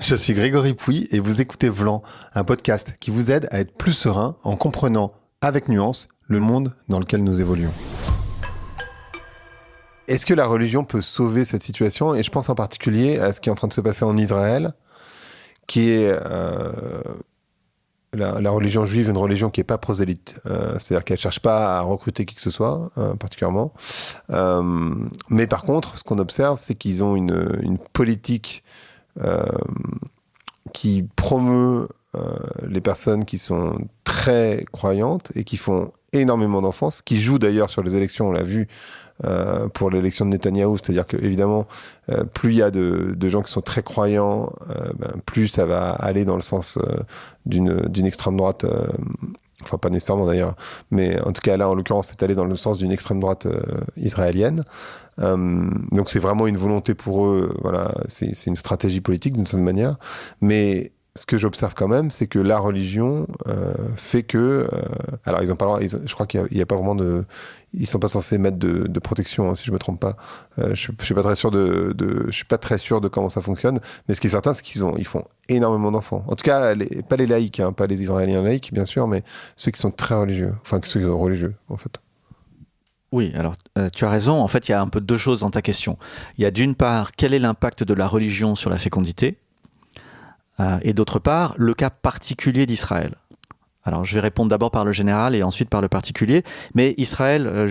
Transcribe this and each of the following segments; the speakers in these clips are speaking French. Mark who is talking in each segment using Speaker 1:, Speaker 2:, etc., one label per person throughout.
Speaker 1: Je suis Grégory Pouy et vous écoutez Vlan, un podcast qui vous aide à être plus serein en comprenant, avec nuance, le monde dans lequel nous évoluons. Est-ce que la religion peut sauver cette situation? Et je pense en particulier à ce qui est en train de se passer en Israël, qui est la religion juive, une religion qui n'est pas prosélyte. C'est-à-dire qu'elle ne cherche pas à recruter qui que ce soit, particulièrement. Mais par contre, ce qu'on observe, c'est qu'ils ont une politique qui promeut les personnes qui sont très croyantes et qui font énormément d'enfants, ce qui joue d'ailleurs sur les élections, on l'a vu pour l'élection de Netanyahou, c'est-à-dire que évidemment plus il y a de gens qui sont très croyants, plus ça va aller dans le sens d'une extrême droite, enfin pas nécessairement d'ailleurs, mais en tout cas là en l'occurrence c'est allé dans le sens d'une extrême droite israélienne. Donc c'est vraiment une volonté pour eux, voilà, c'est une stratégie politique d'une certaine manière, mais ce que j'observe quand même, c'est que la religion fait que... alors, ils ont pas le droit, je crois qu'il y a pas vraiment de... Ils sont pas censés mettre de protection, hein, si je me trompe pas. Je suis pas très sûr je suis pas très sûr de comment ça fonctionne. Mais ce qui est certain, c'est ils font énormément d'enfants. En tout cas, pas les laïcs, hein, pas les Israéliens laïcs, bien sûr, mais ceux qui sont très religieux. Enfin, ceux qui sont religieux, en fait.
Speaker 2: Oui, alors tu as raison. En fait, il y a un peu deux choses dans ta question. Il y a d'une part, quel est l'impact de la religion sur la fécondité ? Et d'autre part, le cas particulier d'Israël. Alors, je vais répondre d'abord par le général et ensuite par le particulier. Mais Israël,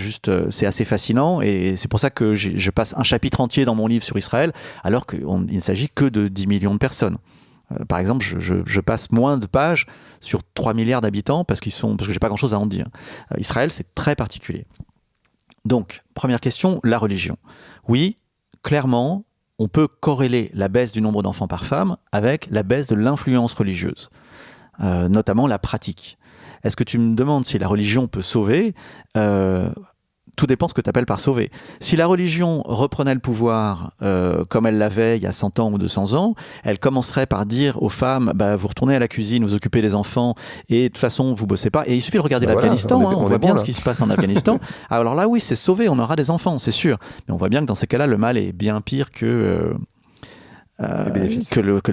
Speaker 2: c'est assez fascinant et c'est pour ça que je passe un chapitre entier dans mon livre sur Israël, alors qu'il ne s'agit que de 10 millions de personnes. Par exemple, je passe moins de pages sur 3 milliards d'habitants parce que j'ai pas grand-chose à en dire. Israël, c'est très particulier. Donc, première question, la religion. Oui, clairement, on peut corréler la baisse du nombre d'enfants par femme avec la baisse de l'influence religieuse, notamment la pratique. Est-ce que tu me demandes si la religion peut sauver ? Tout dépend de ce que tu appelles par sauver. Si la religion reprenait le pouvoir comme elle l'avait il y a 100 ans ou 200 ans, elle commencerait par dire aux femmes vous retournez à la cuisine, vous occupez des enfants et de toute façon vous bossez pas. Et il suffit de regarder l'Afghanistan, on voit bien ce qui se passe en Afghanistan. Alors là oui, c'est sauvé, on aura des enfants, c'est sûr. Mais on voit bien que dans ces cas-là, le mal est bien pire que le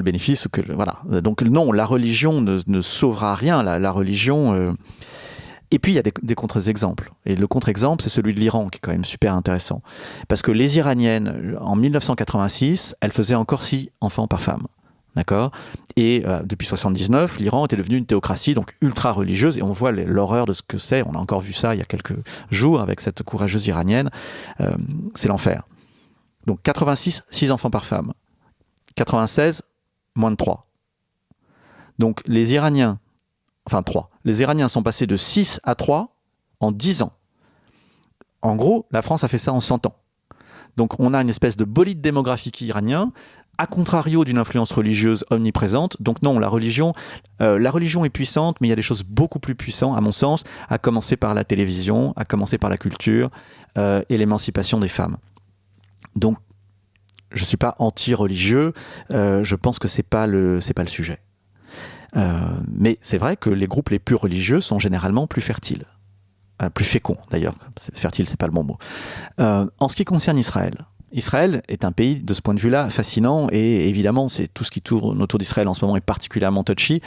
Speaker 2: bénéfice. Voilà. Donc non, la religion ne sauvera rien. La religion... Et puis, il y a des contre-exemples. Et le contre-exemple, c'est celui de l'Iran, qui est quand même super intéressant. Parce que les Iraniennes, en 1986, elles faisaient encore 6 enfants par femme. D'accord ? Et depuis 1979, l'Iran était devenu une théocratie, donc ultra religieuse. Et on voit l'horreur de ce que c'est. On a encore vu ça il y a quelques jours avec cette courageuse Iranienne. C'est l'enfer. Donc 86, 6 enfants par femme. 96, moins de 3. Donc les Iraniens... Enfin 3. Les Iraniens sont passés de 6 à 3 en 10 ans. En gros, la France a fait ça en 100 ans. Donc on a une espèce de bolide démographique iranien, à contrario d'une influence religieuse omniprésente. Donc non, la religion est puissante, mais il y a des choses beaucoup plus puissantes, à mon sens, à commencer par la télévision, à commencer par la culture et l'émancipation des femmes. Donc, je ne suis pas anti-religieux, je pense que c'est pas le sujet. Mais c'est vrai que les groupes les plus religieux sont généralement plus fertiles. Plus féconds d'ailleurs. Fertile, c'est pas le bon mot. En ce qui concerne Israël est un pays de ce point de vue-là fascinant et évidemment c'est tout ce qui tourne autour d'Israël en ce moment est particulièrement touchy.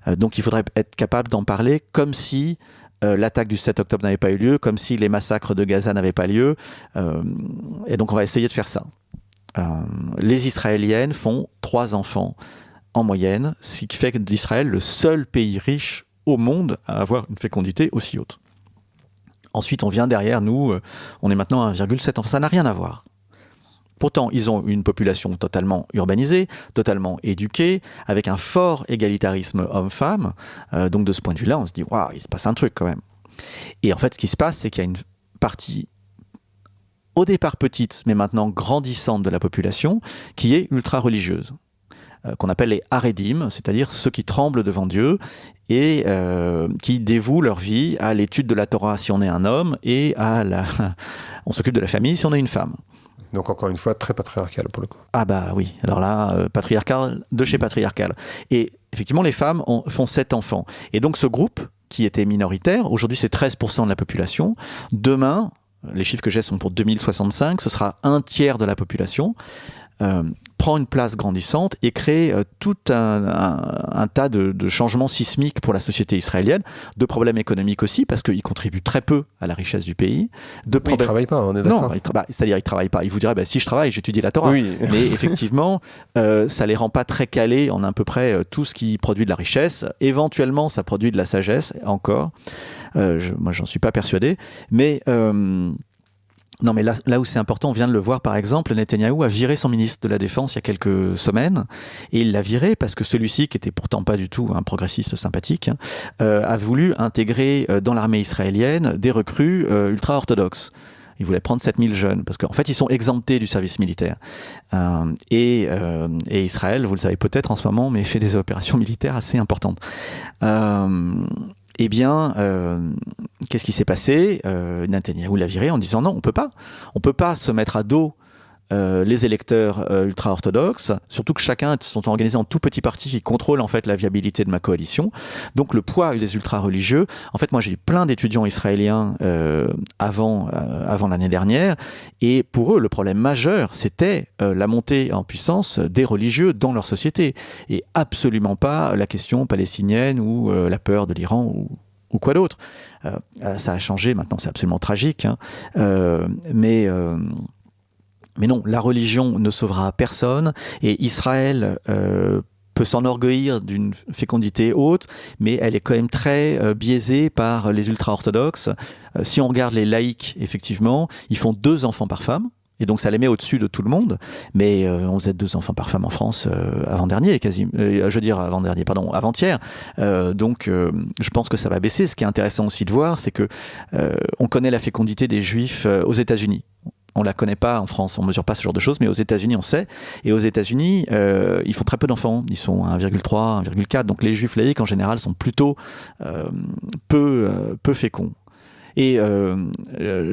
Speaker 2: Donc il faudrait être capable d'en parler comme si l'attaque du 7 octobre n'avait pas eu lieu, comme si les massacres de Gaza n'avaient pas lieu. Et donc on va essayer de faire ça. Les Israéliennes font 3 enfants en moyenne, ce qui fait d'Israël le seul pays riche au monde à avoir une fécondité aussi haute. Ensuite, on vient derrière nous, on est maintenant à 1,7 enfants. Ça n'a rien à voir. Pourtant, ils ont une population totalement urbanisée, totalement éduquée, avec un fort égalitarisme homme-femme. Donc de ce point de vue-là, on se dit « Waouh, il se passe un truc quand même ». Et en fait, ce qui se passe, c'est qu'il y a une partie au départ petite, mais maintenant grandissante de la population, qui est ultra-religieuse. Qu'on appelle les haredim, c'est-à-dire ceux qui tremblent devant Dieu et qui dévouent leur vie à l'étude de la Torah si on est un homme et on s'occupe de la famille si on est une femme.
Speaker 1: Donc encore une fois, très patriarcal pour le coup.
Speaker 2: Ah bah oui, alors là, patriarcal de chez patriarcal. Et effectivement, les femmes font 7 enfants. Et donc ce groupe, qui était minoritaire, aujourd'hui c'est 13% de la population, demain, les chiffres que j'ai sont pour 2065, ce sera 1/3 de la population. prend une place grandissante et crée tout un tas de changements sismiques pour la société israélienne, de problèmes économiques aussi, parce qu'il contribue très peu à la richesse du pays.
Speaker 1: Il ne travaille pas, on est d'accord.
Speaker 2: Non, c'est-à-dire il ne travaille pas. Il vous dirait, si je travaille, j'étudie la Torah.
Speaker 1: Oui.
Speaker 2: Mais effectivement, ça ne les rend pas très calés en à peu près tout ce qui produit de la richesse. Éventuellement, ça produit de la sagesse, encore. Moi, j'en suis pas persuadé. Mais... non, mais là où c'est important, on vient de le voir par exemple, Netanyahou a viré son ministre de la Défense il y a quelques semaines, et il l'a viré parce que celui-ci, qui était pourtant pas du tout un progressiste sympathique, a voulu intégrer dans l'armée israélienne des recrues ultra-orthodoxes. Il voulait prendre 7000 jeunes, parce qu'en fait, ils sont exemptés du service militaire. Et Israël, vous le savez peut-être en ce moment, mais fait des opérations militaires assez importantes. Eh bien, qu'est-ce qui s'est passé ? Netanyahou l'a viré en disant non, on peut pas se mettre à dos les électeurs ultra-orthodoxes, surtout que chacun sont organisés en tout petits partis qui contrôlent en fait la viabilité de ma coalition. Donc le poids des ultra-religieux, en fait moi j'ai eu plein d'étudiants israéliens avant l'année dernière, et pour eux le problème majeur c'était la montée en puissance des religieux dans leur société, et absolument pas la question palestinienne ou la peur de l'Iran ou quoi d'autre. Ça a changé, maintenant c'est absolument tragique, hein. Mais non, la religion ne sauvera personne, et Israël peut s'enorgueillir d'une fécondité haute, mais elle est quand même très biaisée par les ultra-orthodoxes. Si on regarde les laïcs, effectivement, ils font 2 enfants par femme, et donc ça les met au-dessus de tout le monde, mais on faisait 2 enfants par femme en France avant-hier, donc je pense que ça va baisser. Ce qui est intéressant aussi de voir, c'est que on connaît la fécondité des Juifs aux États-Unis. On la connaît pas en France, on mesure pas ce genre de choses, mais aux États-Unis on sait. Et aux États-Unis, ils font très peu d'enfants. Ils sont à 1,3, 1,4. Donc les Juifs laïcs en général sont plutôt peu féconds. Et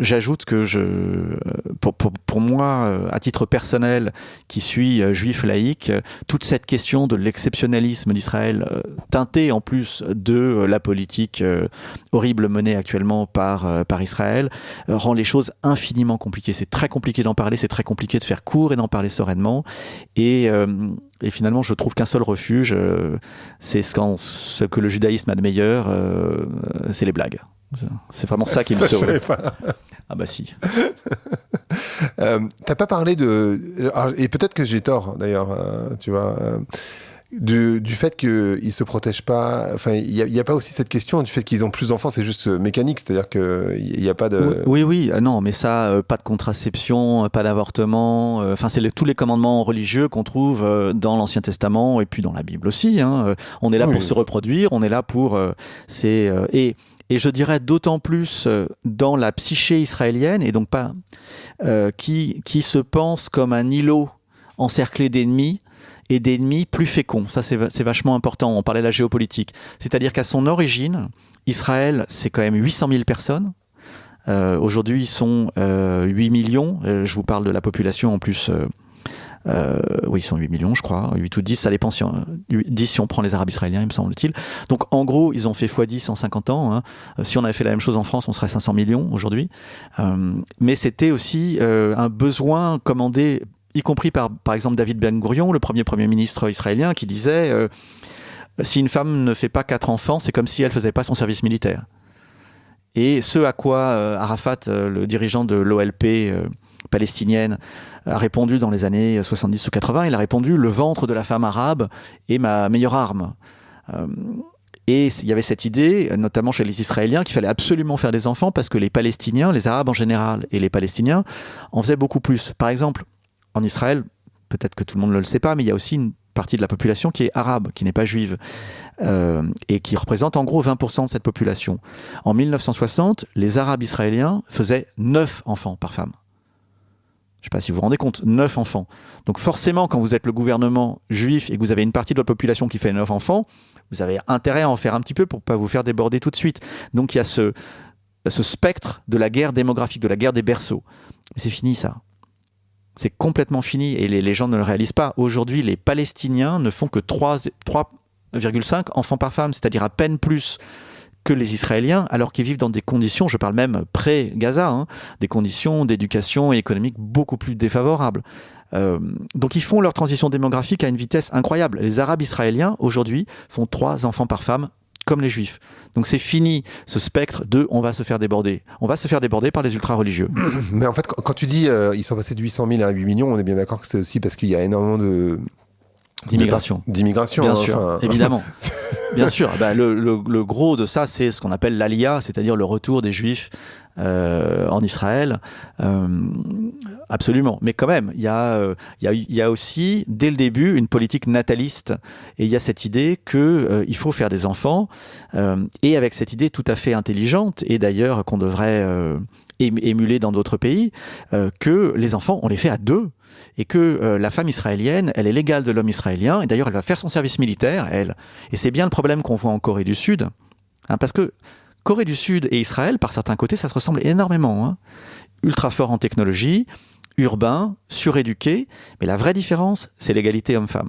Speaker 2: j'ajoute que pour moi, à titre personnel, qui suis juif laïque, toute cette question de l'exceptionnalisme d'Israël, teintée en plus de la politique horrible menée actuellement par Israël, rend les choses infiniment compliquées. C'est très compliqué d'en parler, c'est très compliqué de faire court et d'en parler sereinement. Et finalement, je trouve qu'un seul refuge, c'est ce que le judaïsme a de meilleur, c'est les blagues. C'est vraiment ça qui me sauve. Ah bah si.
Speaker 1: T'as pas parlé et peut-être que j'ai tort d'ailleurs, tu vois, du fait qu'ils se protègent pas. Enfin, il y a pas aussi cette question du fait qu'ils ont plus d'enfants, c'est juste mécanique, c'est-à-dire que il y a pas de.
Speaker 2: Oui, non, mais ça, pas de contraception, pas d'avortement. Enfin, c'est tous les commandements religieux qu'on trouve dans l'Ancien Testament et puis dans la Bible aussi. Hein. On est là pour se reproduire, on est là pour et je dirais d'autant plus dans la psyché israélienne, et donc pas qui se pense comme un îlot encerclé d'ennemis, et d'ennemis plus féconds. Ça, c'est vachement important. On parlait de la géopolitique. C'est-à-dire qu'à son origine, Israël, c'est quand même 800 000 personnes. Aujourd'hui, ils sont 8 millions. Je vous parle de la population en plus... oui, ils sont 8 millions, je crois. 8 ou 10, ça dépend 10 si on prend les Arabes israéliens, il me semble-t-il. Donc, en gros, ils ont fait x10 en 50 ans. Hein. Si on avait fait la même chose en France, on serait 500 millions aujourd'hui. Mais c'était aussi un besoin commandé, y compris par exemple, David Ben Gourion, le premier ministre israélien, qui disait si une femme ne fait pas 4 enfants, c'est comme si elle faisait pas son service militaire. Et ce à quoi Arafat, le dirigeant de l'OLP palestinienne, a répondu dans les années 70 ou 80, il a répondu « Le ventre de la femme arabe est ma meilleure arme ». Et il y avait cette idée, notamment chez les Israéliens, qu'il fallait absolument faire des enfants parce que les Palestiniens, les Arabes en général, et les Palestiniens en faisaient beaucoup plus. Par exemple, en Israël, peut-être que tout le monde ne le sait pas, mais il y a aussi une partie de la population qui est arabe, qui n'est pas juive, et qui représente en gros 20% de cette population. En 1960, les Arabes israéliens faisaient 9 enfants par femme. Je ne sais pas si vous vous rendez compte, 9 enfants. Donc forcément, quand vous êtes le gouvernement juif et que vous avez une partie de votre population qui fait 9 enfants, vous avez intérêt à en faire un petit peu pour ne pas vous faire déborder tout de suite. Donc il y a ce spectre de la guerre démographique, de la guerre des berceaux. Mais c'est fini ça. C'est complètement fini et les gens ne le réalisent pas. Aujourd'hui, les Palestiniens ne font que 3,5 enfants par femme, c'est-à-dire à peine plus que les Israéliens, alors qu'ils vivent dans des conditions, je parle même pré-Gaza, hein, des conditions d'éducation et économique beaucoup plus défavorables. Donc ils font leur transition démographique à une vitesse incroyable. Les Arabes israéliens, aujourd'hui, font 3 enfants par femme, comme les Juifs. Donc c'est fini ce spectre de on va se faire déborder. On va se faire déborder par les ultra-religieux.
Speaker 1: Mais en fait, quand tu dis ils sont passés de 800 000 à 8 millions, on est bien d'accord que c'est aussi parce qu'il y a énormément
Speaker 2: d'immigration.
Speaker 1: D'immigration,
Speaker 2: bien
Speaker 1: hein,
Speaker 2: sûr,
Speaker 1: enfin...
Speaker 2: évidemment. Bien sûr. Ben, le gros de ça, c'est ce qu'on appelle l'Aliyah, c'est-à-dire le retour des Juifs en Israël. Absolument. Mais quand même, il y a aussi, dès le début, une politique nataliste. Et il y a cette idée qu'il faut faire des enfants. Et avec cette idée tout à fait intelligente, et d'ailleurs qu'on devrait émuler dans d'autres pays, que les enfants, on les fait à 2. Et que la femme israélienne, elle est l'égale de l'homme israélien, et d'ailleurs elle va faire son service militaire, elle. Et c'est bien le problème qu'on voit en Corée du Sud, hein, parce que Corée du Sud et Israël, par certains côtés, ça se ressemble énormément. Hein. Ultra fort en technologie, urbain, suréduqué, mais la vraie différence, c'est l'égalité homme-femme.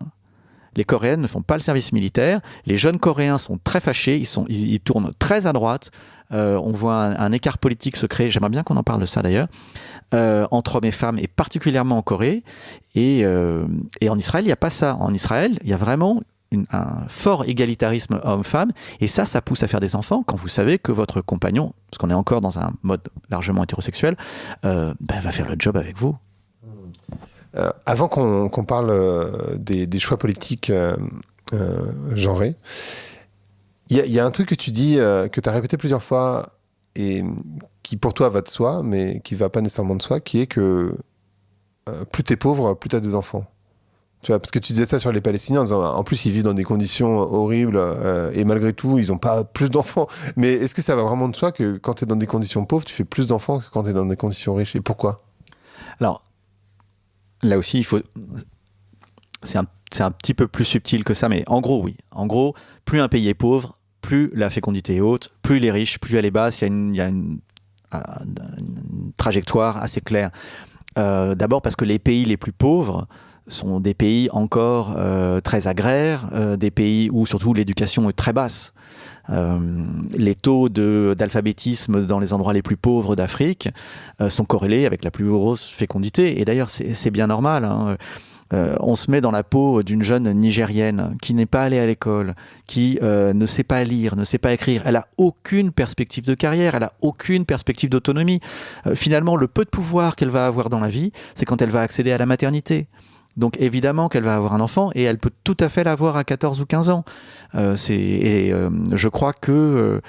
Speaker 2: Les Coréennes ne font pas le service militaire. Les jeunes Coréens sont très fâchés. Ils tournent très à droite. On voit un écart politique se créer. J'aimerais bien qu'on en parle de ça d'ailleurs. Entre hommes et femmes, et particulièrement en Corée. Et en Israël, il n'y a pas ça. En Israël, il y a vraiment un fort égalitarisme homme-femme. Et ça pousse à faire des enfants quand vous savez que votre compagnon, parce qu'on est encore dans un mode largement hétérosexuel, va faire le job avec vous.
Speaker 1: Avant qu'on parle des choix politiques genrés, il y a un truc que tu dis, que tu as répété plusieurs fois, et qui pour toi va de soi, mais qui va pas nécessairement de soi, qui est que plus t'es pauvre, plus t'as des enfants. Tu vois, parce que tu disais ça sur les Palestiniens, en disant, en plus ils vivent dans des conditions horribles, et malgré tout, ils n'ont pas plus d'enfants. Mais est-ce que ça va vraiment de soi que quand t'es dans des conditions pauvres, tu fais plus d'enfants que quand t'es dans des conditions riches? Et pourquoi?
Speaker 2: Alors, là aussi, c'est un petit peu plus subtil que ça, mais en gros, oui. En gros, plus un pays est pauvre, plus la fécondité est haute, plus il est riche, plus elle est basse. Il y a une trajectoire assez claire. D'abord parce que les pays les plus pauvres sont des pays encore très agraires, des pays où surtout l'éducation est très basse. Les taux d'alphabétisme dans les endroits les plus pauvres d'Afrique sont corrélés avec la plus grosse fécondité. Et d'ailleurs, c'est bien normal. Hein. On se met dans la peau d'une jeune Nigérienne qui n'est pas allée à l'école, qui ne sait pas lire, ne sait pas écrire. Elle n'a aucune perspective de carrière, elle n'a aucune perspective d'autonomie. Finalement, le peu de pouvoir qu'elle va avoir dans la vie, c'est quand elle va accéder à la maternité. Donc évidemment qu'elle va avoir un enfant, et elle peut tout à fait l'avoir à 14 ou 15 ans. Je crois que...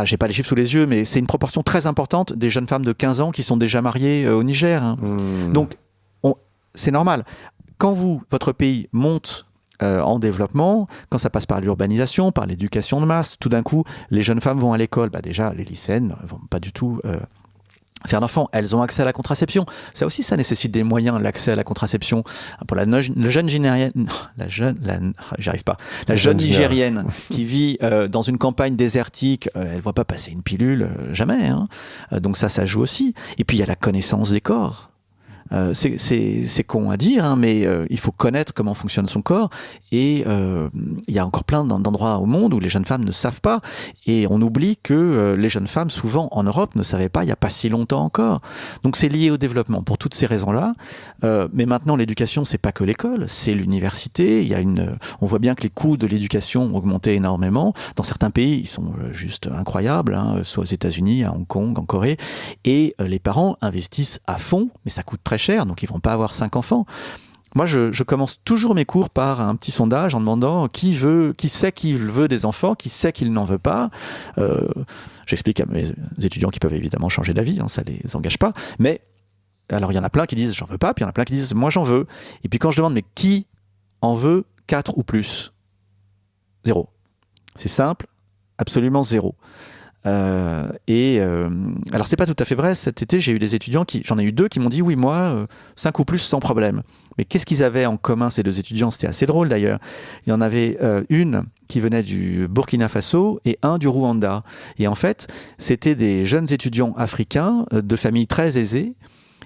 Speaker 2: j'ai pas les chiffres sous les yeux, mais c'est une proportion très importante des jeunes femmes de 15 ans qui sont déjà mariées au Niger. Hein. Donc c'est normal. Quand votre pays monte en développement, quand ça passe par l'urbanisation, par l'éducation de masse, tout d'un coup, les jeunes femmes vont à l'école. Déjà, les lycéennes ne vont pas du tout... faire d'enfants, elles ont accès à la contraception. Ça aussi, ça nécessite des moyens, l'accès à la contraception. Pour la jeune Nigérienne qui vit dans une campagne désertique, elle voit pas passer une pilule, jamais. Hein. Donc ça joue aussi. Et puis il y a la connaissance des corps. C'est con à dire, hein, mais il faut connaître comment fonctionne son corps, et il y a encore plein d'endroits au monde où les jeunes femmes ne savent pas, et on oublie que les jeunes femmes, souvent en Europe, ne savaient pas il n'y a pas si longtemps encore. Donc c'est lié au développement pour toutes ces raisons-là. Mais maintenant, l'éducation, c'est pas que l'école, c'est l'université. On voit bien que les coûts de l'éducation ont augmenté énormément. Dans certains pays, ils sont juste incroyables, hein, soit aux États-Unis, à Hong Kong, en Corée, et les parents investissent à fond, mais ça coûte très cher, donc ils vont pas avoir 5 enfants. Moi, je commence toujours mes cours par un petit sondage en demandant qui sait qu'il veut des enfants, qui sait qu'il n'en veut pas. J'explique à mes étudiants qui peuvent évidemment changer d'avis, hein, ça les engage pas. Mais alors, il y en a plein qui disent j'en veux pas, puis il y en a plein qui disent moi j'en veux. Et puis quand je demande mais qui en veut 4 ou plus? 0. C'est simple, absolument 0. Alors c'est pas tout à fait vrai. Cet été, j'ai eu des étudiants j'en ai eu 2 qui m'ont dit oui, moi 5 ou plus sans problème. Mais qu'est-ce qu'ils avaient en commun, ces 2 étudiants? C'était assez drôle d'ailleurs. Il y en avait une qui venait du Burkina Faso et un du Rwanda. Et en fait, c'était des jeunes étudiants africains de familles très aisées.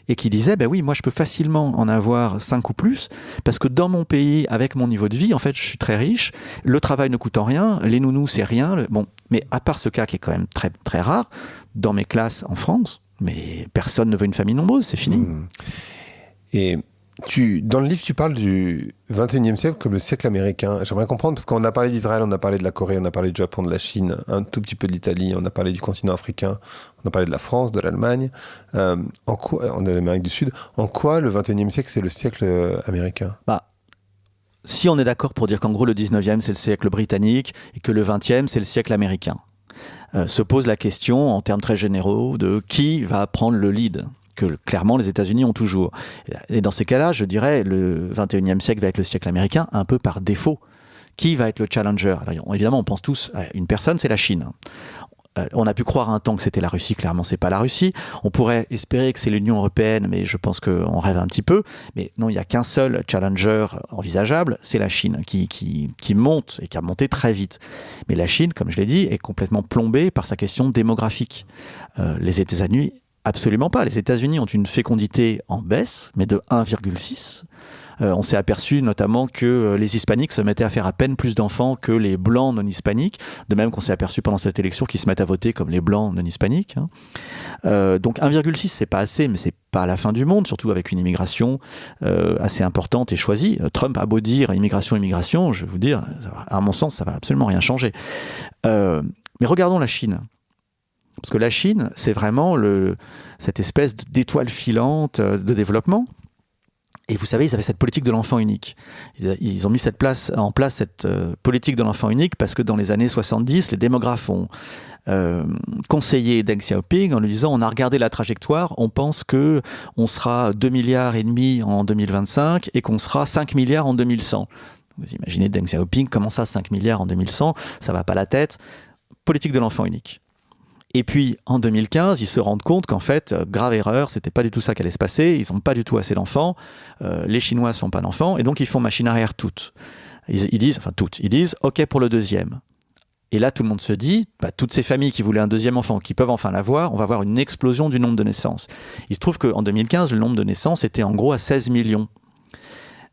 Speaker 2: et qui disait, ben oui, moi je peux facilement en avoir 5 ou plus, parce que dans mon pays, avec mon niveau de vie, en fait, je suis très riche, le travail ne coûte rien, les nounous, c'est rien. Bon, mais à part ce cas qui est quand même très, très rare, dans mes classes en France, mais personne ne veut une famille nombreuse, c'est fini.
Speaker 1: Et dans le livre, tu parles du 21e siècle comme le siècle américain. J'aimerais comprendre, parce qu'on a parlé d'Israël, on a parlé de la Corée, on a parlé du Japon, de la Chine, un tout petit peu de l'Italie, on a parlé du continent africain, on a parlé de la France, de l'Allemagne, en quoi, de l'Amérique du Sud. En quoi le 21e siècle, c'est le siècle américain ?
Speaker 2: Si on est d'accord pour dire qu'en gros le 19e c'est le siècle britannique et que le 20e c'est le siècle américain, se pose la question en termes très généraux de qui va prendre le lead, que clairement les États-Unis ont toujours. Et dans ces cas-là, je dirais le 21e siècle va être le siècle américain un peu par défaut. Qui va être le challenger ? Alors, évidemment, on pense tous à une personne, c'est la Chine. On a pu croire un temps que c'était la Russie, clairement c'est pas la Russie. On pourrait espérer que c'est l'Union européenne, mais je pense qu'on rêve un petit peu. Mais non, il n'y a qu'un seul challenger envisageable, c'est la Chine, qui monte et qui a monté très vite. Mais la Chine, comme je l'ai dit, est complètement plombée par sa question démographique. Les États-Unis, absolument pas. Les États-Unis ont une fécondité en baisse, mais de 1,6. On s'est aperçu notamment que les hispaniques se mettaient à faire à peine plus d'enfants que les blancs non hispaniques, de même qu'on s'est aperçu pendant cette élection qu'ils se mettent à voter comme les blancs non hispaniques. Donc 1,6 c'est pas assez, mais c'est pas la fin du monde, surtout avec une immigration assez importante et choisie. Trump a beau dire immigration, je vais vous dire, à mon sens ça va absolument rien changer. Mais regardons la Chine. Parce que la Chine, c'est vraiment cette espèce d'étoile filante de développement. Et vous savez, ils avaient cette politique de l'enfant unique. Ils ont mis en place cette politique de l'enfant unique parce que dans les années 70, les démographes ont conseillé Deng Xiaoping en lui disant on a regardé la trajectoire, on pense que on sera 2,5 milliards en 2025 et qu'on sera 5 milliards en 2100. Vous imaginez Deng Xiaoping, comment ça 5 milliards en 2100 ? Ça va pas la tête. Politique de l'enfant unique. Et puis, en 2015, ils se rendent compte qu'en fait, grave erreur, c'était pas du tout ça qui allait se passer, ils n'ont pas du tout assez d'enfants, les Chinois ne font pas d'enfants, et donc ils font machine arrière toutes. Ils disent, ok pour le deuxième. Et là, tout le monde se dit, toutes ces familles qui voulaient un deuxième enfant, qui peuvent enfin l'avoir, on va avoir une explosion du nombre de naissances. Il se trouve qu'en 2015, le nombre de naissances était en gros à 16 millions.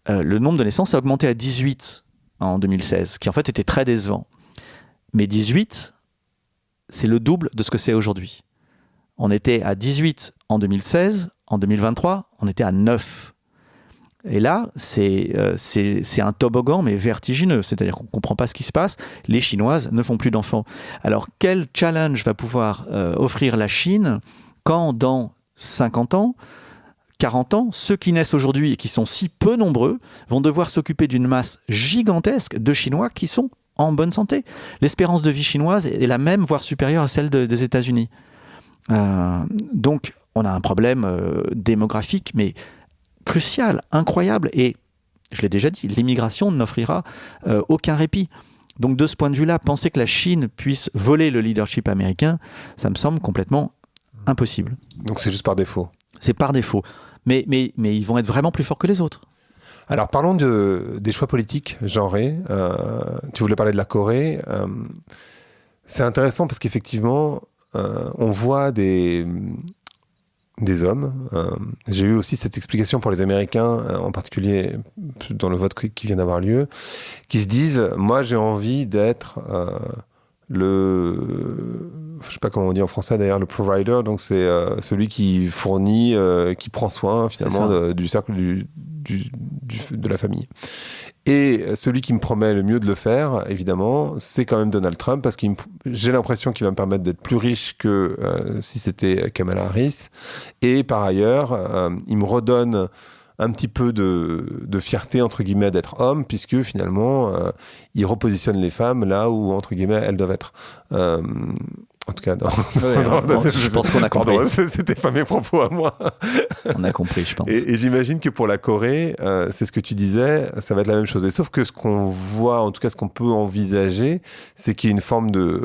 Speaker 2: Le nombre de naissances a augmenté à 18 en 2016, qui en fait était très décevant. Mais 18... c'est le double de ce que c'est aujourd'hui. On était à 18 en 2016, en 2023, on était à 9. Et là, c'est un toboggan, mais vertigineux. C'est-à-dire qu'on ne comprend pas ce qui se passe. Les Chinoises ne font plus d'enfants. Alors, quel challenge va pouvoir offrir la Chine quand, dans 50 ans, 40 ans, ceux qui naissent aujourd'hui et qui sont si peu nombreux vont devoir s'occuper d'une masse gigantesque de Chinois qui sont en bonne santé. L'espérance de vie chinoise est la même, voire supérieure à celle des États-Unis. Donc, on a un problème démographique, mais crucial, incroyable. Et, je l'ai déjà dit, l'immigration n'offrira aucun répit. Donc, de ce point de vue-là, penser que la Chine puisse voler le leadership américain, ça me semble complètement impossible.
Speaker 1: Donc, c'est juste par défaut.
Speaker 2: C'est par défaut. Mais ils vont être vraiment plus forts que les autres.
Speaker 1: Alors, parlons des choix politiques genrés. Tu voulais parler de la Corée. C'est intéressant parce qu'effectivement, on voit des hommes. J'ai eu aussi cette explication pour les Américains, en particulier dans le vote qui vient d'avoir lieu, qui se disent, moi j'ai envie d'être je sais pas comment on dit en français d'ailleurs, le provider, donc c'est celui qui fournit, qui prend soin finalement du cercle de la famille. Et celui qui me promet le mieux de le faire, évidemment, c'est quand même Donald Trump, parce que j'ai l'impression qu'il va me permettre d'être plus riche que si c'était Kamala Harris. Et par ailleurs, il me redonne un petit peu de fierté, entre guillemets, d'être homme, puisque finalement, il repositionne les femmes là où, entre guillemets, elles doivent être. En tout cas,
Speaker 2: je pense qu'on a compris.
Speaker 1: Pardon, c'était pas mes propos à moi.
Speaker 2: On a compris, je pense.
Speaker 1: Et j'imagine que pour la Corée, c'est ce que tu disais, ça va être la même chose. Et sauf que ce qu'on voit, en tout cas ce qu'on peut envisager, c'est qu'il y a une forme de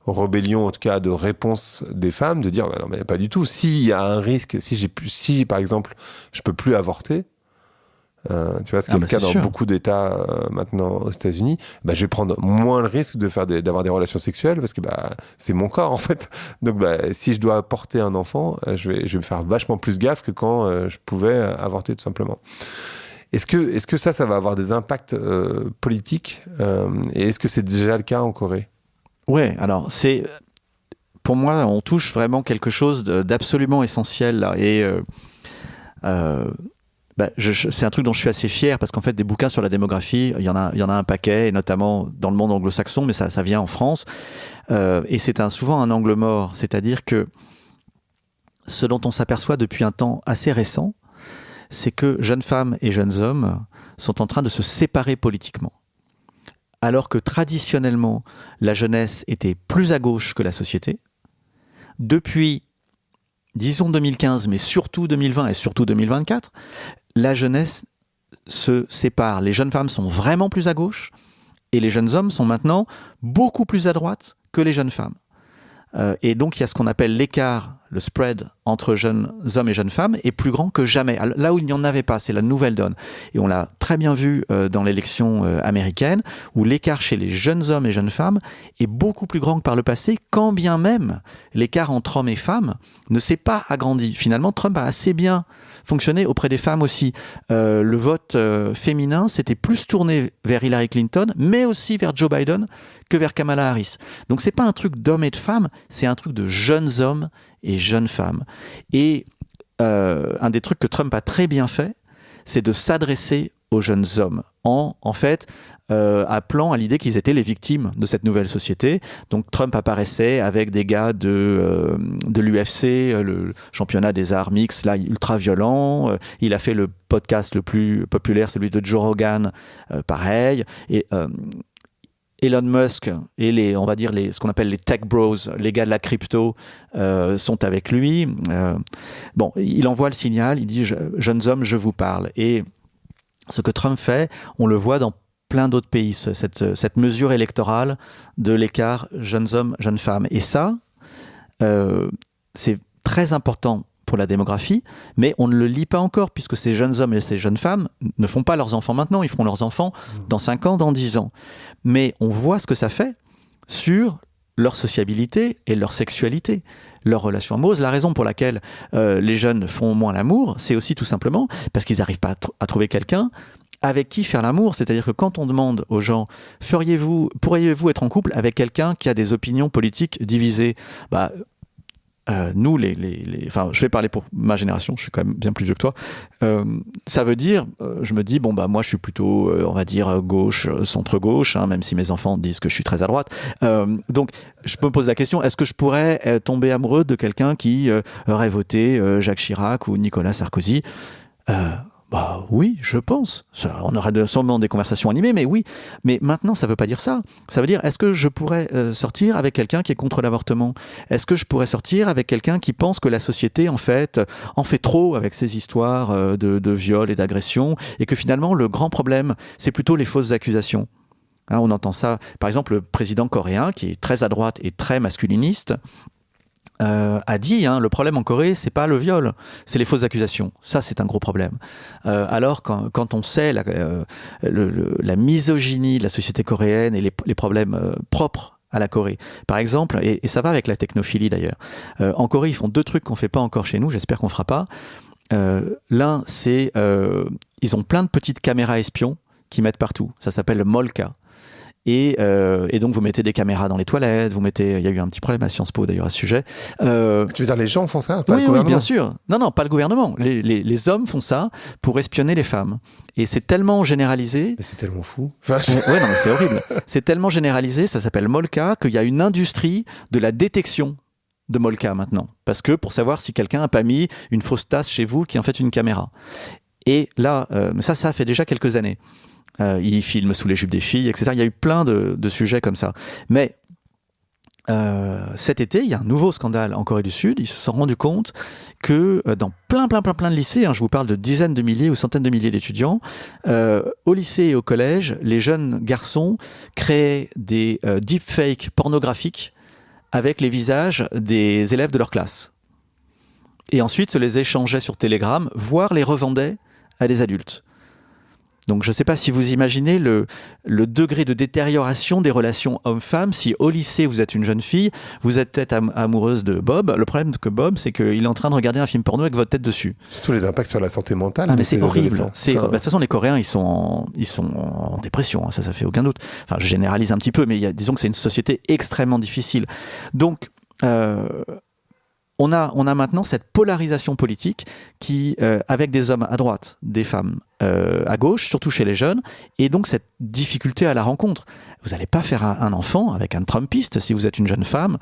Speaker 1: rébellion, en tout cas de réponse des femmes, de dire non mais pas du tout. S'il y a un risque, si par exemple je peux plus avorter, tu vois, ce qui est le cas dans
Speaker 2: sûr.
Speaker 1: beaucoup d'États maintenant aux États-Unis, je vais prendre moins le risque d'avoir des relations sexuelles parce que c'est mon corps en fait. Donc si je dois porter un enfant, je vais me faire vachement plus gaffe que quand je pouvais avorter tout simplement. Est-ce que ça va avoir des impacts politiques et est-ce que c'est déjà le cas en Corée?
Speaker 2: Ouais, alors pour moi, on touche vraiment quelque chose d'absolument essentiel là, et c'est un truc dont je suis assez fier parce qu'en fait, des bouquins sur la démographie, il y en a un paquet, et notamment dans le monde anglo-saxon, mais ça vient en France, et c'est souvent un angle mort, c'est-à-dire que ce dont on s'aperçoit depuis un temps assez récent, c'est que jeunes femmes et jeunes hommes sont en train de se séparer politiquement. Alors que traditionnellement, la jeunesse était plus à gauche que la société. Depuis, disons 2015, mais surtout 2020 et surtout 2024, la jeunesse se sépare. Les jeunes femmes sont vraiment plus à gauche et les jeunes hommes sont maintenant beaucoup plus à droite que les jeunes femmes. Et donc, il y a ce qu'on appelle l'écart, le spread entre jeunes hommes et jeunes femmes est plus grand que jamais. Là où il n'y en avait pas, c'est la nouvelle donne. Et on l'a très bien vu dans l'élection américaine, où l'écart chez les jeunes hommes et jeunes femmes est beaucoup plus grand que par le passé, quand bien même l'écart entre hommes et femmes ne s'est pas agrandi. Finalement, Trump a assez bien fonctionné auprès des femmes aussi. Le vote féminin s'était plus tourné vers Hillary Clinton, mais aussi vers Joe Biden que vers Kamala Harris. Donc c'est pas un truc d'hommes et de femmes, c'est un truc de jeunes hommes et jeunes femmes. Et un des trucs que Trump a très bien fait, c'est de s'adresser aux jeunes hommes en fait appelant à l'idée qu'ils étaient les victimes de cette nouvelle société. Donc Trump apparaissait avec des gars de l'UFC, le championnat des arts mixtes, là ultra violent. Il a fait le podcast le plus populaire, celui de Joe Rogan, pareil. Et Elon Musk et ce qu'on appelle les tech bros, les gars de la crypto, sont avec lui. Il envoie le signal, il dit jeunes hommes, je vous parle. Et ce que Trump fait, on le voit dans plein d'autres pays, cette mesure électorale de l'écart jeunes hommes, jeunes femmes. Et ça, c'est très important pour la démographie, mais on ne le lit pas encore, puisque ces jeunes hommes et ces jeunes femmes ne font pas leurs enfants maintenant, ils feront leurs enfants dans 5 ans, dans 10 ans. Mais on voit ce que ça fait sur leur sociabilité et leur sexualité, leur relation amoureuse. La raison pour laquelle les jeunes font moins l'amour, c'est aussi tout simplement parce qu'ils n'arrivent pas à trouver quelqu'un avec qui faire l'amour. C'est-à-dire que quand on demande aux gens « pourriez-vous être en couple avec quelqu'un qui a des opinions politiques divisées ?» nous, je vais parler pour ma génération, je suis quand même bien plus vieux que toi. Ça veut dire, je me dis, moi je suis plutôt, on va dire, gauche, centre-gauche, même si mes enfants disent que je suis très à droite. Donc, je me pose la question, est-ce que je pourrais tomber amoureux de quelqu'un qui aurait voté Jacques Chirac ou Nicolas Sarkozy ? Oui, je pense. On aura sûrement des conversations animées, mais oui. Mais maintenant, ça ne veut pas dire ça. Ça veut dire, est-ce que je pourrais sortir avec quelqu'un qui est contre l'avortement ? Est-ce que je pourrais sortir avec quelqu'un qui pense que la société, en fait trop avec ces histoires de viol et d'agression, et que finalement, le grand problème, c'est plutôt les fausses accusations ? On entend ça. Par exemple, le président coréen, qui est très à droite et très masculiniste, a dit, le problème en Corée, c'est pas le viol, c'est les fausses accusations. Ça, c'est un gros problème. Alors, quand on sait la misogynie de la société coréenne et les problèmes propres à la Corée, par exemple, et ça va avec la technophilie d'ailleurs. En Corée, ils font 2 trucs qu'on fait pas encore chez nous, j'espère qu'on fera pas. L'un, c'est ils ont plein de petites caméras espions qui mettent partout. Ça s'appelle le Molka. Et donc vous mettez des caméras dans les toilettes, il y a eu un petit problème à Sciences Po d'ailleurs à ce sujet.
Speaker 1: Tu veux dire les gens font ça, pas le
Speaker 2: oui,
Speaker 1: gouvernement ?
Speaker 2: Bien sûr. Non, pas le gouvernement. Les hommes font ça pour espionner les femmes. Et c'est tellement généralisé.
Speaker 1: Mais c'est tellement fou.
Speaker 2: Ouais, non, mais c'est horrible. C'est tellement généralisé, ça s'appelle Molka, qu'il y a une industrie de la détection de Molka maintenant. Parce que pour savoir si quelqu'un n'a pas mis une fausse tasse chez vous qui est en fait une caméra. Et là, ça fait déjà quelques années. Ils filment sous les jupes des filles, etc. Il y a eu plein de sujets comme ça. Mais cet été, il y a un nouveau scandale en Corée du Sud. Ils se sont rendus compte que dans plein de lycées, je vous parle de dizaines de milliers ou centaines de milliers d'étudiants, au lycée et au collège, les jeunes garçons créaient des deepfakes pornographiques avec les visages des élèves de leur classe. Et ensuite se les échangeaient sur Telegram, voire les revendaient à des adultes. Donc je ne sais pas si vous imaginez le degré de détérioration des relations hommes-femmes. Si au lycée vous êtes une jeune fille, vous êtes peut-être amoureuse de Bob. Le problème que Bob, c'est qu'il est en train de regarder un film porno avec votre tête dessus.
Speaker 1: Surtout les impacts sur la santé mentale.
Speaker 2: Ah mais c'est horrible. De toute façon, les Coréens, ils sont en dépression. Hein, ça fait aucun doute. Enfin, je généralise un petit peu, mais disons que c'est une société extrêmement difficile. Donc on a maintenant cette polarisation politique qui, avec des hommes à droite, des femmes à gauche, surtout chez les jeunes, et donc cette difficulté à la rencontre. Vous n'allez pas faire un enfant avec un Trumpiste si vous êtes une jeune femme,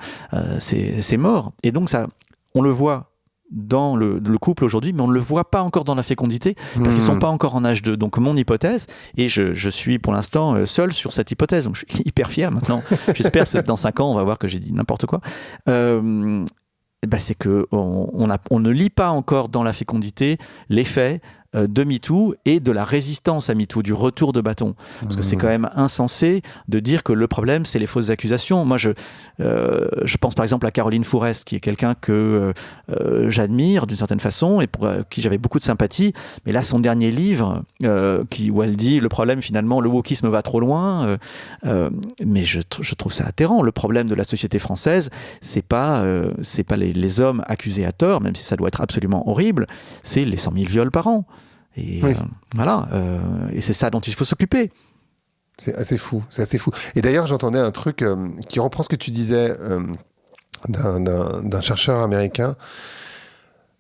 Speaker 2: c'est mort. Et donc ça, on le voit dans le couple aujourd'hui, mais on ne le voit pas encore dans la fécondité parce qu'ils ne sont pas encore en âge de. Donc mon hypothèse, et je suis pour l'instant seul sur cette hypothèse, donc je suis hyper fier maintenant. J'espère que dans 5 ans, on va voir que j'ai dit n'importe quoi. C'est qu'on ne lit pas encore dans la fécondité l'effet de MeToo et de la résistance à MeToo, du retour de bâton. Parce que c'est quand même insensé de dire que le problème, c'est les fausses accusations. Moi, je pense par exemple à Caroline Fourest, qui est quelqu'un que j'admire d'une certaine façon et pour qui j'avais beaucoup de sympathie. Mais là, son dernier livre, où elle dit le problème, finalement, le wokisme va trop loin. Mais je trouve ça atterrant. Le problème de la société française, c'est pas les hommes accusés à tort, même si ça doit être absolument horrible, c'est les 100 000 viols par an. Et oui. Et c'est ça dont il faut s'occuper.
Speaker 1: C'est assez fou. Et d'ailleurs, j'entendais un truc qui reprend ce que tu disais d'un chercheur américain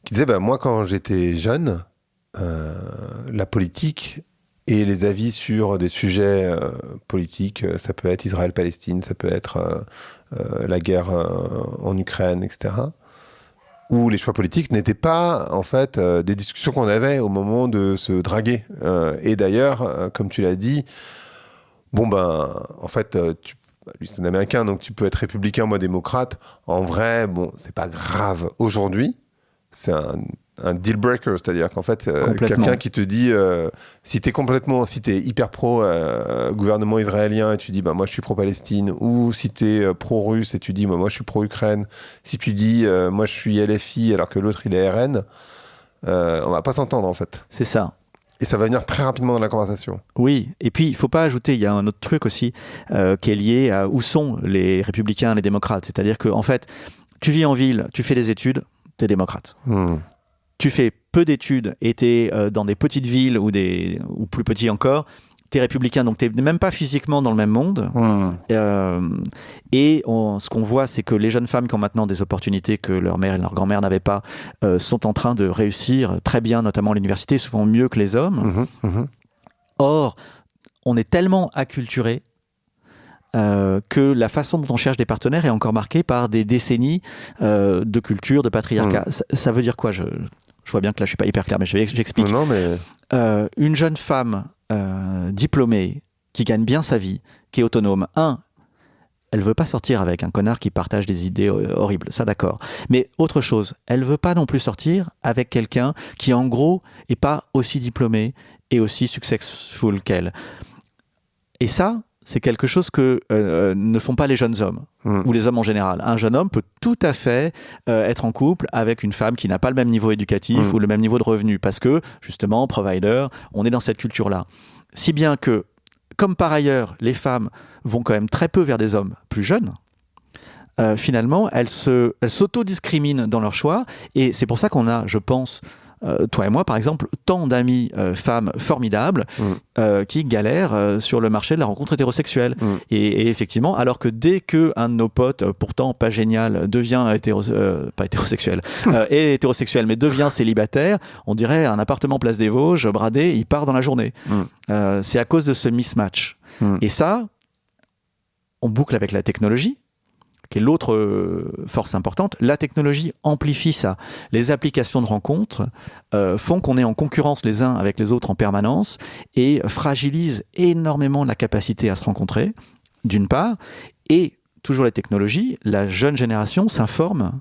Speaker 1: qui disait moi, quand j'étais jeune, la politique et les avis sur des sujets politiques, ça peut être Israël-Palestine, ça peut être la guerre en Ukraine, etc., où les choix politiques n'étaient pas, en fait, des discussions qu'on avait au moment de se draguer. Et d'ailleurs, comme tu l'as dit, en fait, lui, c'est un Américain, donc tu peux être républicain, moi démocrate. En vrai, c'est pas grave. Aujourd'hui, c'est un deal breaker, c'est-à-dire qu'en fait, quelqu'un qui te dit, si t'es hyper pro gouvernement israélien et tu dis, moi je suis pro-Palestine, ou si t'es pro-russe et tu dis, moi je suis pro-Ukraine, si tu dis, moi je suis LFI alors que l'autre il est RN, on va pas s'entendre en fait.
Speaker 2: C'est ça.
Speaker 1: Et ça va venir très rapidement dans la conversation.
Speaker 2: Oui, et puis il ne faut pas ajouter, il y a un autre truc aussi qui est lié à où sont les républicains, les démocrates. C'est-à-dire que en fait, tu vis en ville, tu fais des études, t'es démocrate. Tu fais peu d'études et t'es dans des petites villes ou plus petits encore, t'es républicain, donc t'es même pas physiquement dans le même monde. Ce qu'on voit, c'est que les jeunes femmes qui ont maintenant des opportunités que leur mère et leur grand-mère n'avaient pas sont en train de réussir très bien, notamment à l'université, souvent mieux que les hommes. Or, on est tellement acculturé que la façon dont on cherche des partenaires est encore marquée par des décennies de culture, de patriarcat. Ça veut dire quoi ? Je vois bien que là je suis pas hyper clair, mais j'explique.
Speaker 1: Non, mais...
Speaker 2: une jeune femme diplômée, qui gagne bien sa vie, qui est autonome, elle veut pas sortir avec un connard qui partage des idées horribles, ça d'accord. Mais autre chose, elle veut pas non plus sortir avec quelqu'un qui en gros est pas aussi diplômé et aussi successful qu'elle. Et ça, c'est quelque chose que ne font pas les jeunes hommes, ou les hommes en général. Un jeune homme peut tout à fait être en couple avec une femme qui n'a pas le même niveau éducatif ou le même niveau de revenu, parce que, justement, provider, on est dans cette culture-là. Si bien que, comme par ailleurs, les femmes vont quand même très peu vers des hommes plus jeunes, finalement, elles s'auto-discriminent dans leur choix, et c'est pour ça qu'on a, je pense... toi et moi, par exemple, tant d'amis femmes formidables qui galèrent sur le marché de la rencontre hétérosexuelle. Et effectivement, alors que dès qu'un de nos potes, pourtant pas génial, devient pas hétérosexuel, est hétérosexuel, mais devient célibataire, on dirait un appartement place des Vosges, bradé, il part dans la journée. C'est à cause de ce mismatch. Et ça, on boucle avec la technologie, qui est l'autre force importante. La technologie amplifie ça. Les applications de rencontres font qu'on est en concurrence les uns avec les autres en permanence et fragilisent énormément la capacité à se rencontrer, d'une part, et toujours les technologies, la jeune génération s'informe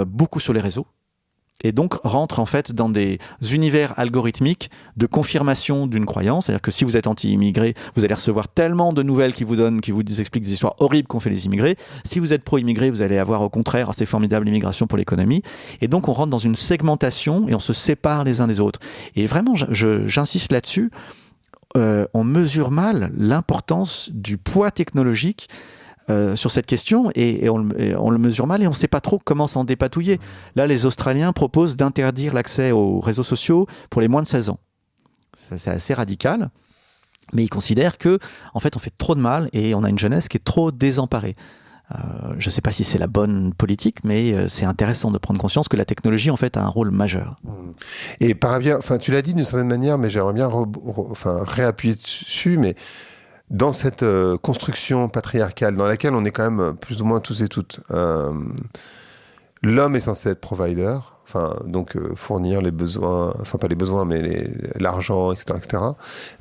Speaker 2: beaucoup sur les réseaux, et donc rentre en fait dans des univers algorithmiques de confirmation d'une croyance. C'est-à-dire que si vous êtes anti-immigré, vous allez recevoir tellement de nouvelles qui vous expliquent des histoires horribles qu'ont fait les immigrés. Si vous êtes pro-immigré, vous allez avoir au contraire c'est formidable l'immigration pour l'économie. Et donc on rentre dans une segmentation et on se sépare les uns des autres. Et vraiment, j'insiste là-dessus. on mesure mal l'importance du poids technologique sur cette question et on le mesure mal et on ne sait pas trop comment s'en dépatouiller. Là, les Australiens proposent d'interdire l'accès aux réseaux sociaux pour les moins de 16 ans. C'est assez radical, mais ils considèrent que, en fait, on fait trop de mal et on a une jeunesse qui est trop désemparée. Je ne sais pas si c'est la bonne politique, mais c'est intéressant de prendre conscience que la technologie, en fait, a un rôle majeur.
Speaker 1: Et par ailleurs, tu l'as dit d'une certaine manière, mais j'aimerais bien réappuyer dessus, mais dans cette construction patriarcale dans laquelle on est quand même plus ou moins tous et toutes, l'homme est censé être provider, donc fournir les besoins, pas les besoins, mais l'argent, etc., etc.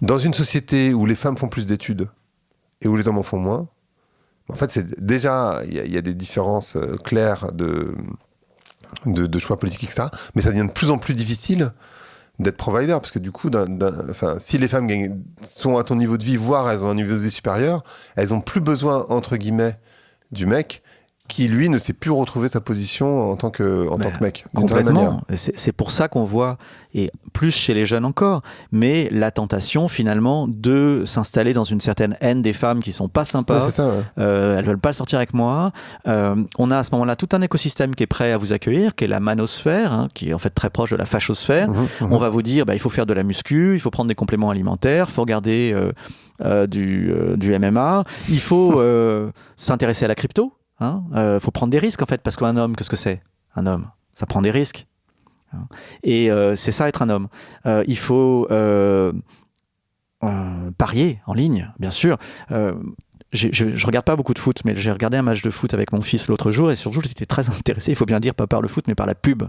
Speaker 1: Dans une société où les femmes font plus d'études et où les hommes en font moins, en fait, c'est déjà, il y a des différences claires de choix politiques, etc. Mais ça devient de plus en plus difficile d'être provider, parce que du coup, si les femmes sont à ton niveau de vie, voire elles ont un niveau de vie supérieur, elles ont plus besoin, entre guillemets, du mec qui, lui, ne sait plus retrouver sa position en tant que mec.
Speaker 2: Complètement. C'est pour ça qu'on voit, et plus chez les jeunes encore, mais la tentation, finalement, de s'installer dans une certaine haine des femmes qui sont pas sympas.
Speaker 1: Ouais, c'est ça, ouais.
Speaker 2: Elles veulent pas sortir avec moi. On a à ce moment-là tout un écosystème qui est prêt à vous accueillir, qui est la manosphère, qui est en fait très proche de la fachosphère. On va vous dire, il faut faire de la muscu, il faut prendre des compléments alimentaires, il faut regarder du MMA, il faut s'intéresser à la crypto. Faut prendre des risques en fait, parce qu'un homme, qu'est-ce que c'est ? Un homme, ça prend des risques. Et c'est ça être un homme. Il faut parier en ligne, bien sûr. Je regarde pas beaucoup de foot, mais j'ai regardé un match de foot avec mon fils l'autre jour et surtout j'étais très intéressé, il faut bien dire, pas par le foot mais par la pub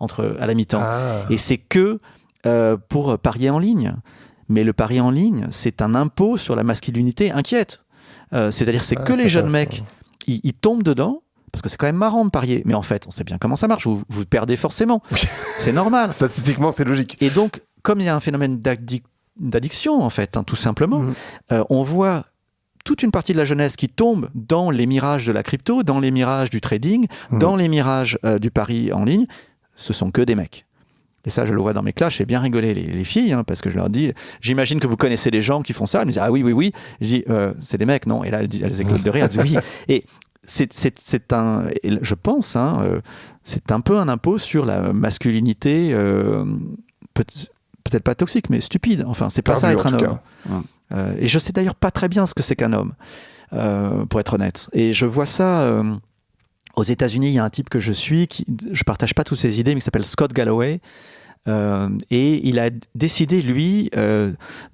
Speaker 2: à la mi-temps. Et c'est que pour parier en ligne. Mais le pari en ligne, c'est un impôt sur la masculinité inquiète. C'est-à-dire c'est que les jeunes mecs ils tombent dedans, parce que c'est quand même marrant de parier, mais en fait, on sait bien comment ça marche, vous perdez forcément. C'est normal.
Speaker 1: Statistiquement, c'est logique.
Speaker 2: Et donc, comme il y a un phénomène d'addiction, en fait, tout simplement, on voit toute une partie de la jeunesse qui tombe dans les mirages de la crypto, dans les mirages du trading, dans les mirages du pari en ligne. Ce sont que des mecs. Et ça, je le vois dans mes classes, je fais bien rigoler les filles, parce que je leur dis, j'imagine que vous connaissez des gens qui font ça. Elles me disent, ah oui. Je dis, c'est des mecs, non ? Et là, elles éclatent de rire, elles disent oui. Et je pense, c'est un peu un impôt sur la masculinité, peut-être pas toxique, mais stupide. Enfin, c'est pas ça être un homme. Et je sais d'ailleurs pas très bien ce que c'est qu'un homme, pour être honnête. Et je vois ça... Aux États-Unis, il y a un type que je suis, je partage pas toutes ses idées, mais qui s'appelle Scott Galloway. Et il a décidé, lui,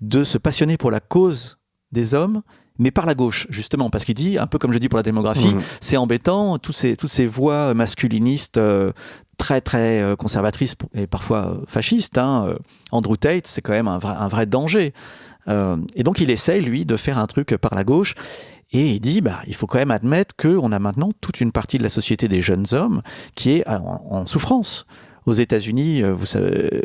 Speaker 2: de se passionner pour la cause des hommes, mais par la gauche, justement, parce qu'il dit, un peu comme je dis pour la démographie, c'est embêtant, toutes ces voix masculinistes très, très conservatrices et parfois fascistes. Andrew Tate, c'est quand même un vrai danger. Et donc, il essaye, lui, de faire un truc par la gauche. Et il dit, il faut quand même admettre qu'on a maintenant toute une partie de la société des jeunes hommes qui est en souffrance. Aux États-Unis, vous savez,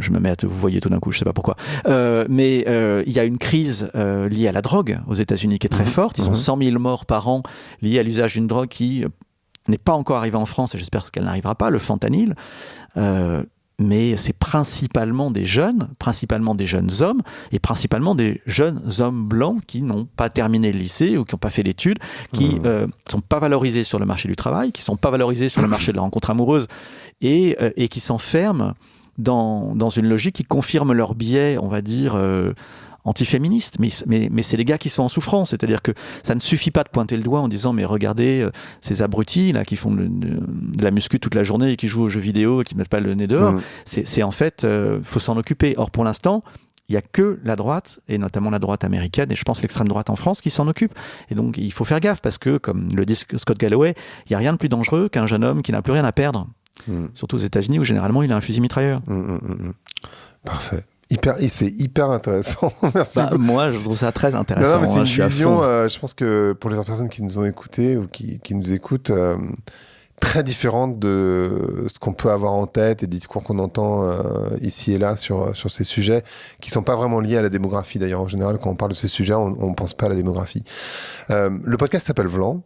Speaker 2: je me mets à vous voyez tout d'un coup, je sais pas pourquoi. Mais il y a une crise liée à la drogue aux États-Unis qui est très forte. Ils ont 100 000 morts par an liées à l'usage d'une drogue qui n'est pas encore arrivée en France et j'espère qu'elle n'arrivera pas, le fentanyl. Mais c'est principalement des jeunes hommes et principalement des jeunes hommes blancs qui n'ont pas terminé le lycée ou qui n'ont pas fait d'études, qui sont pas valorisés sur le marché du travail, qui sont pas valorisés sur le marché de la rencontre amoureuse et qui s'enferment dans une logique qui confirme leur biais, on va dire, antiféministes, mais c'est les gars qui sont en souffrance, c'est-à-dire que ça ne suffit pas de pointer le doigt en disant mais regardez ces abrutis là qui font de la muscu toute la journée et qui jouent aux jeux vidéo et qui mettent pas le nez dehors, c'est en fait faut s'en occuper. Or pour l'instant il n'y a que la droite, et notamment la droite américaine, et je pense l'extrême droite en France, qui s'en occupe. Et donc il faut faire gaffe, parce que, comme le dit Scott Galloway, il n'y a rien de plus dangereux qu'un jeune homme qui n'a plus rien à perdre. Surtout aux États-Unis, où généralement il a un fusil mitrailleur.
Speaker 1: Parfait. C'est hyper intéressant. Merci.
Speaker 2: Moi, je trouve ça très intéressant.
Speaker 1: Non, mais c'est une vision, je pense que pour les personnes qui nous ont écoutés ou qui nous écoutent, très différente de ce qu'on peut avoir en tête et des discours qu'on entend ici et là sur ces sujets qui sont pas vraiment liés à la démographie. D'ailleurs, en général, quand on parle de ces sujets, on pense pas à la démographie. Le podcast s'appelle Vlan. Donc,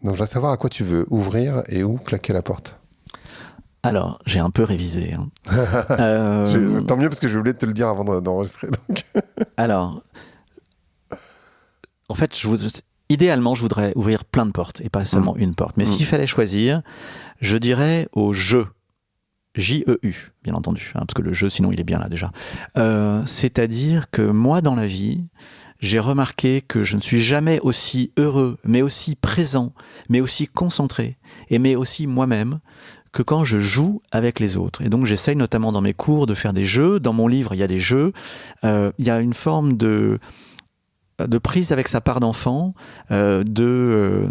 Speaker 1: je voudrais savoir à quoi tu veux ouvrir et où claquer la porte.
Speaker 2: Alors, j'ai un peu révisé. Hein.
Speaker 1: Tant mieux, parce que j'ai oublié de te le dire avant d'enregistrer. Donc.
Speaker 2: Alors, en fait, idéalement, je voudrais ouvrir plein de portes et pas seulement une porte. Mais s'il fallait choisir, je dirais au jeu. J-E-U, bien entendu, hein, parce que le jeu, sinon, il est bien là déjà. C'est-à-dire que moi, dans la vie, j'ai remarqué que je ne suis jamais aussi heureux, mais aussi présent, mais aussi concentré, et mais aussi moi-même, que quand je joue avec les autres. Et donc, j'essaye notamment dans mes cours de faire des jeux. Dans mon livre, il y a des jeux. Il y a une forme de prise avec sa part d'enfant, je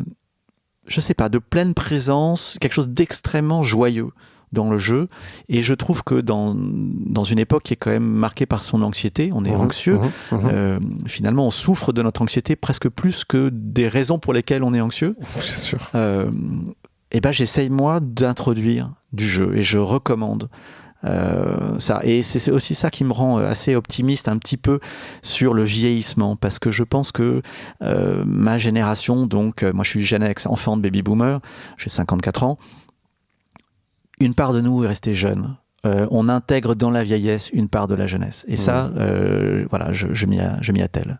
Speaker 2: sais pas, de pleine présence, quelque chose d'extrêmement joyeux dans le jeu. Et je trouve que dans une époque qui est quand même marquée par son anxiété, on est anxieux, finalement on souffre de notre anxiété presque plus que des raisons pour lesquelles on est anxieux.
Speaker 1: C'est sûr.
Speaker 2: Et ben j'essaye moi d'introduire du jeu et je recommande ça. Et c'est aussi ça qui me rend assez optimiste un petit peu sur le vieillissement, parce que je pense que ma génération, donc moi je suis Gen X, enfant de baby boomer, j'ai 54 ans, une part de nous est restée jeune. On intègre dans la vieillesse une part de la jeunesse. Et ça, voilà, je m'y attelle.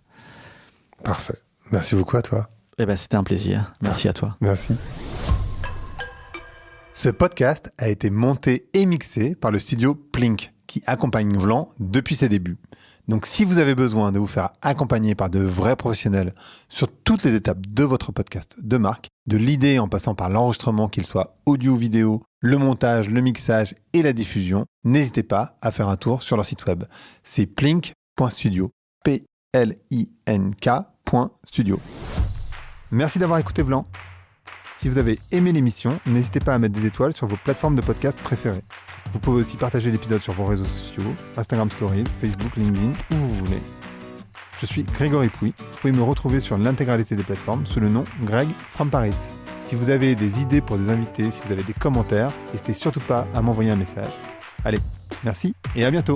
Speaker 1: Parfait. Merci beaucoup à toi.
Speaker 2: Eh ben, c'était un plaisir. Merci à toi.
Speaker 1: Merci. Ce podcast a été monté et mixé par le studio Plink, qui accompagne Vlan depuis ses débuts. Donc si vous avez besoin de vous faire accompagner par de vrais professionnels sur toutes les étapes de votre podcast de marque, de l'idée en passant par l'enregistrement, qu'il soit audio ou vidéo, le montage, le mixage et la diffusion, n'hésitez pas à faire un tour sur leur site web. C'est plink.studio, Plink.studio. Merci d'avoir écouté Vlan. Si vous avez aimé l'émission, n'hésitez pas à mettre des étoiles sur vos plateformes de podcast préférées. Vous pouvez aussi partager l'épisode sur vos réseaux sociaux, Instagram Stories, Facebook, LinkedIn, où vous voulez. Je suis Grégory Pouy. Vous pouvez me retrouver sur l'intégralité des plateformes sous le nom Greg from Paris. Si vous avez des idées pour des invités, si vous avez des commentaires, n'hésitez surtout pas à m'envoyer un message. Allez, merci et à bientôt.